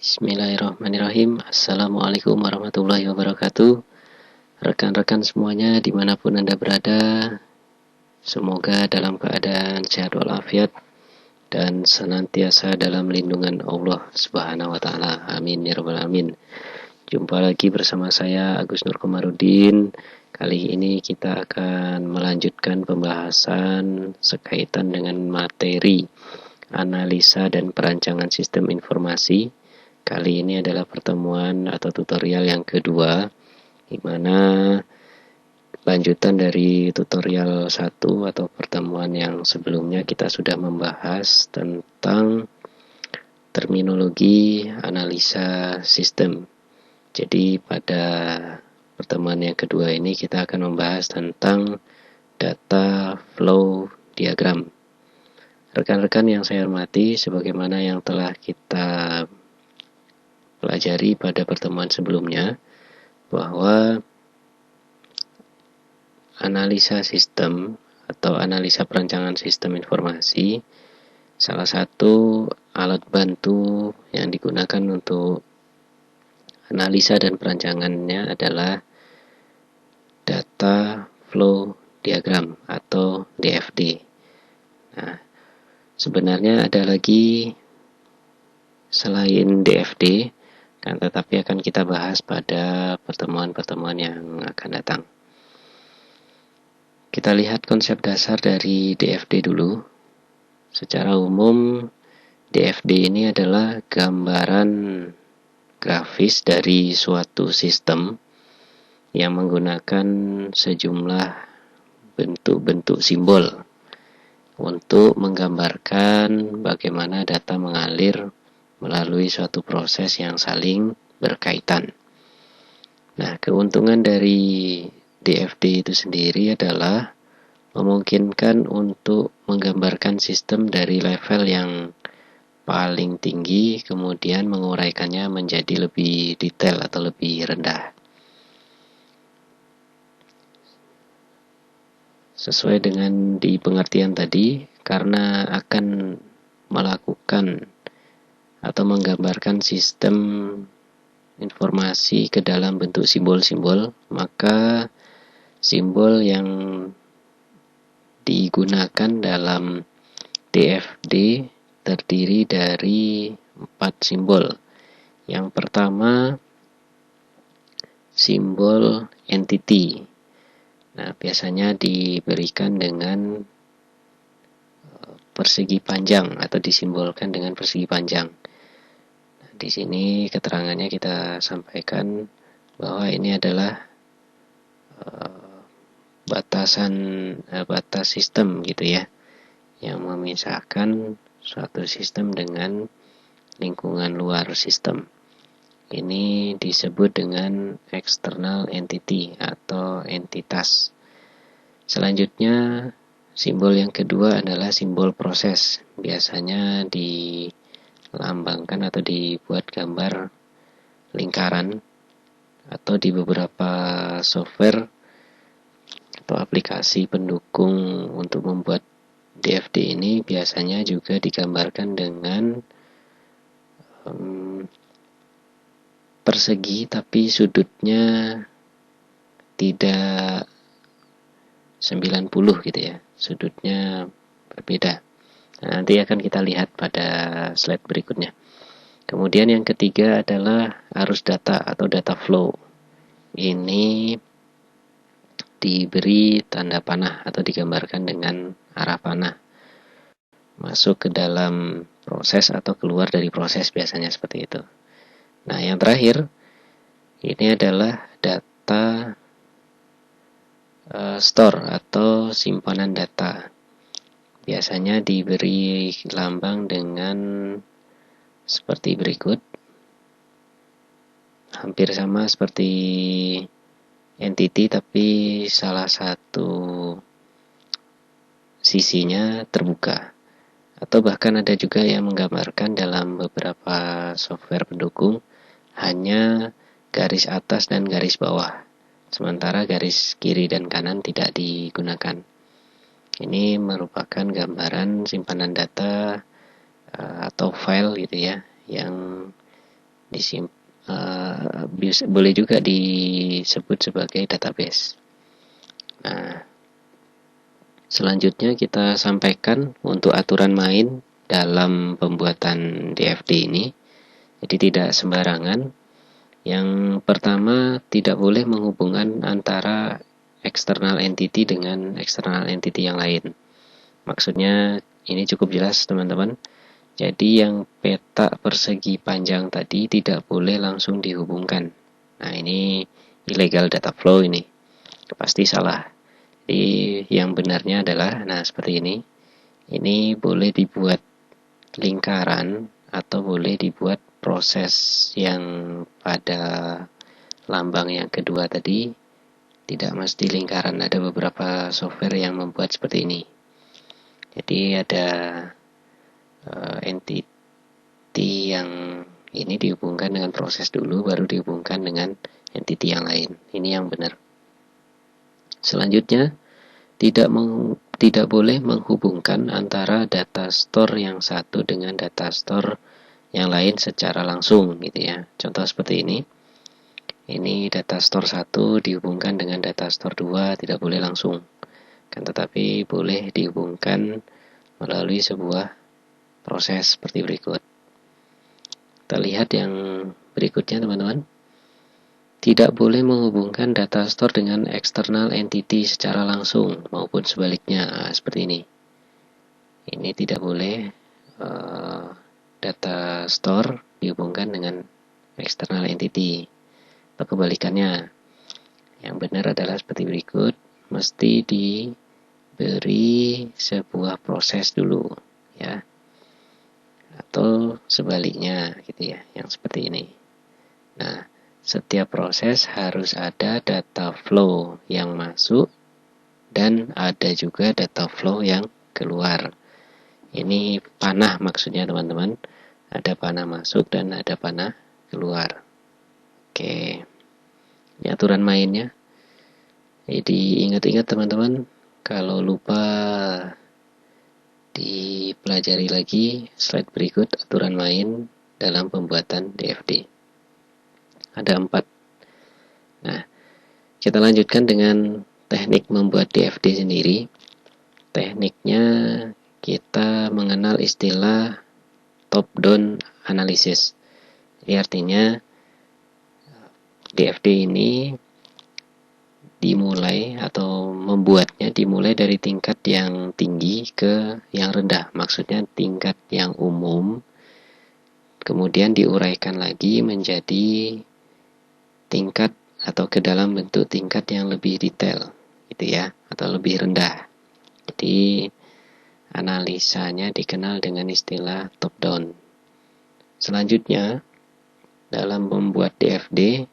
Bismillahirrahmanirrahim. Assalamualaikum warahmatullahi wabarakatuh. Rekan-rekan semuanya dimanapun Anda berada, semoga dalam keadaan sehat walafiat dan senantiasa dalam lindungan Allah Subhanahu wa Ta'ala. Amin ya Rabbal 'Alamin. Jumpa lagi bersama saya Agus Nur Komarudin. Kali ini kita akan melanjutkan pembahasan sekaitan dengan materi analisa dan perancangan sistem informasi. Kali ini adalah pertemuan atau tutorial yang kedua, di mana lanjutan dari tutorial 1 atau pertemuan yang sebelumnya kita sudah membahas tentang terminologi analisa sistem. Jadi pada pertemuan yang kedua ini kita akan membahas tentang data flow diagram. Rekan-rekan yang saya hormati, sebagaimana yang telah kita pelajari pada pertemuan sebelumnya, bahwa analisa sistem atau analisa perancangan sistem informasi, salah satu alat bantu yang digunakan untuk analisa dan perancangannya adalah data flow diagram atau DFD. Nah, sebenarnya ada lagi selain DFD, tetapi akan kita bahas pada pertemuan-pertemuan yang akan datang. Kita lihat konsep dasar dari DFD dulu. Secara umum, DFD ini adalah gambaran grafis dari suatu sistem yang menggunakan sejumlah bentuk-bentuk simbol untuk menggambarkan bagaimana data mengalir melalui suatu proses yang saling berkaitan. Nah, keuntungan dari DFD itu sendiri adalah memungkinkan untuk menggambarkan sistem dari level yang paling tinggi, kemudian menguraikannya menjadi lebih detail atau lebih rendah. Sesuai dengan di pengertian tadi, karena akan melakukan atau menggambarkan sistem informasi ke dalam bentuk simbol-simbol, maka simbol yang digunakan dalam DFD terdiri dari 4 simbol. Yang pertama, simbol entity. Nah, biasanya diberikan dengan persegi panjang atau disimbolkan dengan persegi panjang. Di sini keterangannya kita sampaikan bahwa ini adalah batas sistem gitu ya, yang memisahkan suatu sistem dengan lingkungan luar sistem. Ini disebut dengan external entity atau entitas. Selanjutnya, simbol yang kedua adalah simbol proses. Biasanya dilambangkan atau dibuat gambar lingkaran, atau di beberapa software atau aplikasi pendukung untuk membuat DFD ini biasanya juga digambarkan dengan persegi, tapi sudutnya tidak 90 gitu ya, sudutnya berbeda. Nah, nanti akan kita lihat pada slide berikutnya. Kemudian yang ketiga adalah arus data atau data flow. Ini diberi tanda panah atau digambarkan dengan arah panah masuk ke dalam proses atau keluar dari proses, biasanya seperti itu. Nah, yang terakhir ini adalah data store atau simpanan data. Biasanya diberi lambang dengan seperti berikut, hampir sama seperti entity, tapi salah satu sisinya terbuka. Atau bahkan ada juga yang menggambarkan dalam beberapa software pendukung hanya garis atas dan garis bawah, sementara garis kiri dan kanan tidak digunakan. Ini merupakan gambaran simpanan data atau file gitu ya, yang boleh juga disebut sebagai database. Nah, selanjutnya kita sampaikan untuk aturan main dalam pembuatan DFD ini. Jadi tidak sembarangan. Yang pertama, tidak boleh menghubungkan antara external entity dengan external entity yang lain. Maksudnya ini cukup jelas teman-teman. Jadi yang peta persegi panjang tadi tidak boleh langsung dihubungkan. Nah, ini illegal data flow ini. Pasti salah. Jadi yang benarnya adalah, nah seperti ini. Ini boleh dibuat lingkaran atau boleh dibuat proses yang pada lambang yang kedua tadi, tidak mesti lingkaran. Ada beberapa software yang membuat seperti ini. Jadi ada entity yang ini dihubungkan dengan proses dulu, baru dihubungkan dengan entity yang lain. Ini yang benar. Selanjutnya, tidak boleh menghubungkan antara data store yang satu dengan data store yang lain secara langsung gitu ya. Contoh seperti ini. Ini data store 1 dihubungkan dengan data store 2, tidak boleh langsung. Kan tetapi boleh dihubungkan melalui sebuah proses seperti berikut. Kita lihat yang berikutnya teman-teman. Tidak boleh menghubungkan data store dengan external entity secara langsung maupun sebaliknya. Nah, seperti ini. Ini tidak boleh data store dihubungkan dengan external entity. Atau kebalikannya. Yang benar adalah seperti berikut. Mesti diberi sebuah proses dulu, ya. Atau sebaliknya gitu ya, yang seperti ini. Nah, setiap proses harus ada data flow yang masuk dan ada juga data flow yang keluar. Ini panah maksudnya teman-teman. Ada panah masuk dan ada panah keluar. Oke. Ini aturan mainnya. Jadi ingat-ingat teman-teman. Kalau lupa dipelajari lagi slide berikut aturan main dalam pembuatan DFD. Ada 4. Nah, kita lanjutkan dengan teknik membuat DFD sendiri. Tekniknya kita mengenal istilah top-down analysis. Jadi artinya DFD ini dimulai atau membuatnya dimulai dari tingkat yang tinggi ke yang rendah. Maksudnya tingkat yang umum, kemudian diuraikan lagi menjadi tingkat atau ke dalam bentuk tingkat yang lebih detail gitu ya, atau lebih rendah. Jadi analisanya dikenal dengan istilah top down. Selanjutnya dalam membuat DFD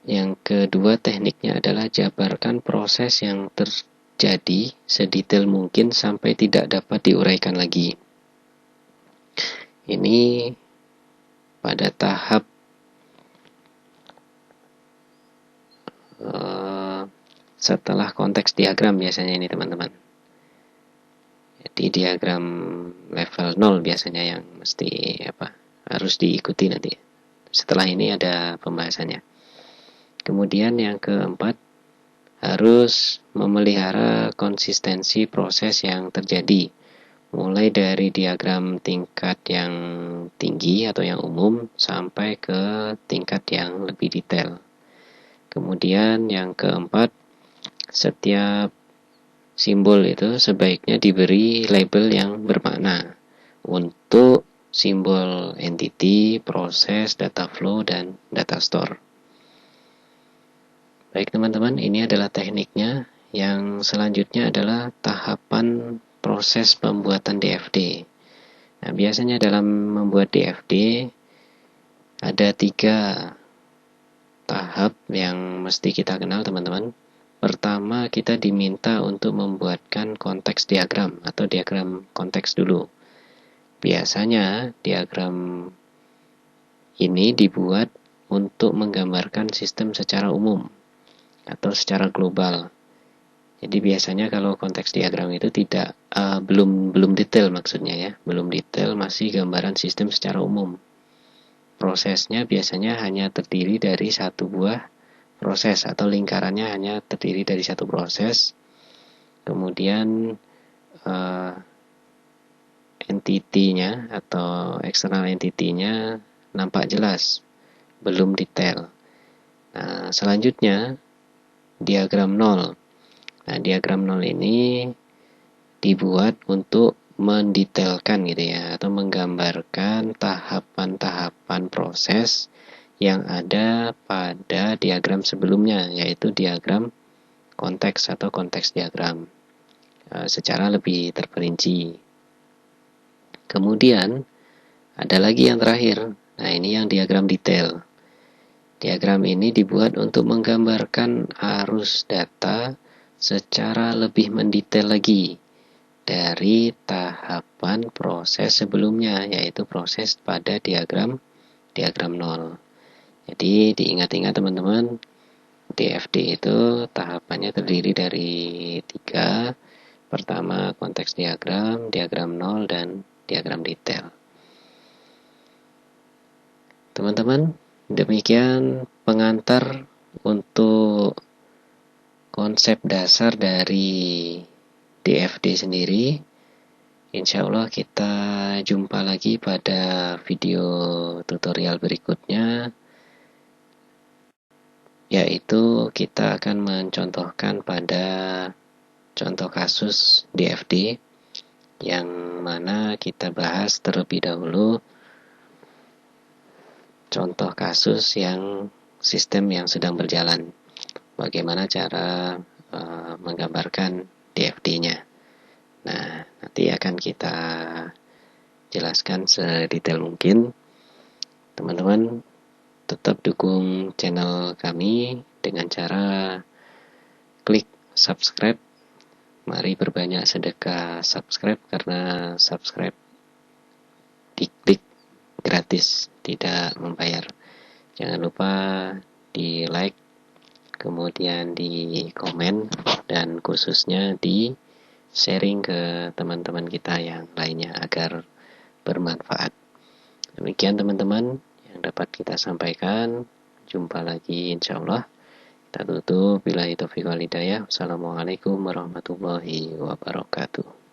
yang kedua tekniknya adalah jabarkan proses yang terjadi sedetail mungkin sampai tidak dapat diuraikan lagi. Ini pada tahap setelah konteks diagram biasanya ini teman-teman. Jadi diagram level 0 biasanya yang mesti harus diikuti nanti. Setelah ini ada pembahasannya. Kemudian yang keempat, harus memelihara konsistensi proses yang terjadi. Mulai dari diagram tingkat yang tinggi atau yang umum sampai ke tingkat yang lebih detail. Kemudian yang keempat, setiap simbol itu sebaiknya diberi label yang bermakna untuk simbol entity, proses, data flow, dan data store. Baik teman-teman, ini adalah tekniknya. Yang selanjutnya adalah tahapan proses pembuatan DFD. Nah, biasanya dalam membuat DFD ada 3 tahap yang mesti kita kenal teman-teman. Pertama, kita diminta untuk membuatkan konteks diagram atau diagram konteks dulu. Biasanya diagram ini dibuat untuk menggambarkan sistem secara umum atau secara global. Jadi biasanya kalau konteks diagram itu belum detail maksudnya ya, belum detail, masih gambaran sistem secara umum. prosesnya biasanya hanya terdiri dari satu buah proses atau lingkarannya hanya terdiri dari satu proses. Kemudian entity-nya atau external entity-nya nampak jelas, belum detail. Nah, selanjutnya diagram nol. Nah, diagram nol ini dibuat untuk mendetailkan gitu ya, atau menggambarkan tahapan-tahapan proses yang ada pada diagram sebelumnya, yaitu diagram konteks atau konteks diagram secara lebih terperinci. Kemudian ada lagi yang terakhir. Nah, ini yang diagram detail. Diagram ini dibuat untuk menggambarkan arus data secara lebih mendetail lagi dari tahapan proses sebelumnya, yaitu proses pada diagram nol. Jadi diingat-ingat teman-teman, DFD itu tahapannya terdiri dari 3. Pertama konteks diagram, diagram nol, dan diagram detail. Teman-teman, demikian pengantar untuk konsep dasar dari DFD sendiri. Insya Allah kita jumpa lagi pada video tutorial berikutnya, yaitu kita akan mencontohkan pada contoh kasus DFD, yang mana kita bahas terlebih dahulu contoh kasus yang sistem yang sedang berjalan, bagaimana cara menggambarkan DFD-nya. Nah, nanti akan kita jelaskan sedetail mungkin. Teman-teman tetap dukung channel kami dengan cara klik subscribe. Mari berbanyak sedekah subscribe, karena subscribe diklik gratis, tidak membayar. Jangan lupa di like, kemudian di komen, dan khususnya di sharing ke teman-teman kita yang lainnya agar bermanfaat. Demikian teman-teman yang dapat kita sampaikan. Jumpa lagi insya Allah. Kita tutup. Billahi taufiq wal hidayah. Wassalamualaikum warahmatullahi wabarakatuh.